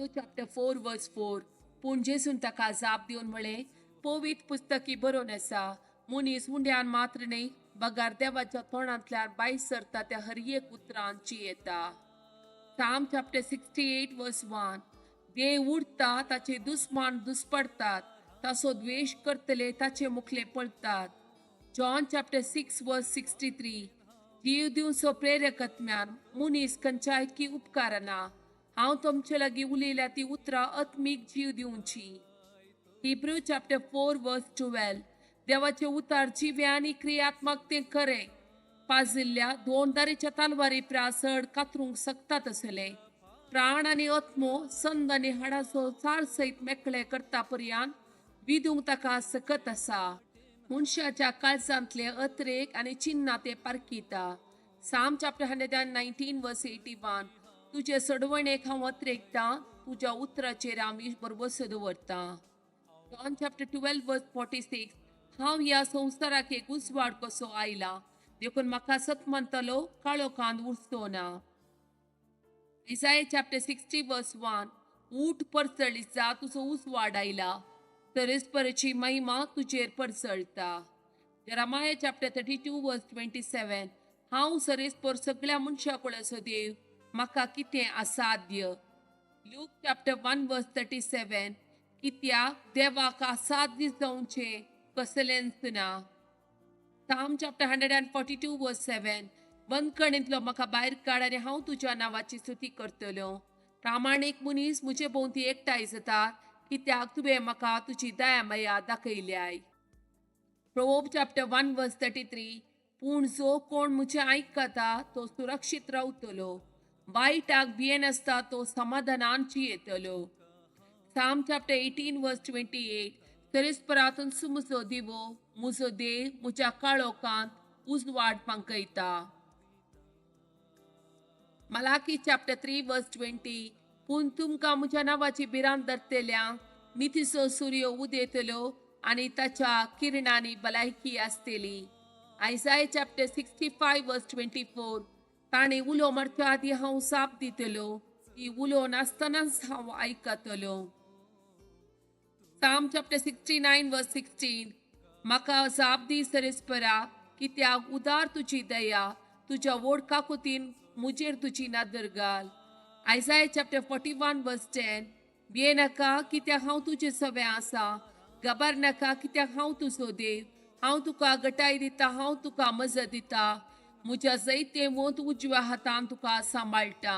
Matthew chapter 4 verse 4. पूण जेसून ताका जाप दिवन म्हळें, पवित्र पुस्तकी बरोवन आसा, मनीस हुंड्यान मात्र न्ही, बगार देवाच्या तोंडांतल्यान भायर सरता त्या हर एक उतरांची येता. Psalm chapter 68 verse 1. देव उडता ताचे दुस्मान दुस्पडतात, ताचो द्वेष करतले ताचे मुखले पळतात. John chapter 6 verse 63. जीव दिवचो प्रेरकत्म्यान मनीस खंयच्याय की उपकारना. हांव तुमचे लागीं उलयल्या ती उतरां आत्मीक जीव दिवची. Hebrew chapter 4 verse 12. देवाचे उतार जिव्या आनी क्रियात्मक ते खरे. पाजिल्ल्या दोन दारेच्या तलवारी प्रासड कातरूंक सकतात असले. प्राण आनी आत्मो संद आनी हाडाचो चार सयत मेकळे करता पर्यंत विदूंक ताका सकत आसा. मनशाच्या काळजांतले अत्रेक आनी चिन्ना ते पारखीता. Psalm chapter 119 verse 81. तुजे सडवणेक हांव अत्रेकता, तुज्या उतराचेर हांव बरोबर दवरता. John chapter 12 verse 46. हांव ह्या संवसाराक एक उजवाड कसो आयला, देखून म्हाका सत म्हणटलो काळोखांत उरचो ना. Isaiah chapter 60 verse 1. ऊठ परचळीचा तुजो उजवाड आयला, परची महिमा तुजेर परचळता. Jeremiah chapter 32 verse 27. हांव सरेस्पर सगळ्या मनशाकुळाचो देव, म्हाका कितें असाध्य. Luke chapter 1 verse 37. कित्याक देवाक असाध्य जावचे कसलेंच ना. Psalm chapter 142 verse 7. बंदखणींतलो म्हाका भायर काड आनी हांव तुज्या नांवाची स्तुती करतलो. प्रामाणीक मनीस म्हजे भोंवती एकठांय जातात, कित्याक तुवें म्हाका तुजी दयामया दाखयल्याय. Proverbs chapter 1 verse 33. पूण जो कोण म्हजें आयकता तो सुरक्षीत रावतलो, वायटाक भियेनासता तो समाधानांची येतलो. Psalm chapter 18 verse 28. सरेस्परांतून म्हजो दिवो, म्हजो देव म्हज्या काळोखांत उजवाड पांकयता. Malachi chapter 3 verse 20. पूण तुमकां म्हज्या नांवाची भिरांत धरतल्या, मितीचो सूर्य उदेतलो आनी ताच्या किरणांनी भलायकी आसतली. Isaiah chapter 65 verse 24. ताणें उलो मारच्या आदी हांव साप दितलो, ती उलो नासतनाच हांव आयकतलो. Psalm chapter 69 verse 16. म्हाका जाप दी सरेस्परा, कित्याक उदार तुजी दया, तुज्या व्हड काकुतीन मुजेर तुजी नदर घाल. Isaiah chapter 41 verse 10. भियेनाका, कित्याक हांव तुजें सवें आसा, घाबर नाका, कित्याक हांव तुजो देव. हांव तुका घटाय दिता, हांव तुका मजत दिता, म्हज्या जैते वंत उजव्या हातान तुका सांबाळटा.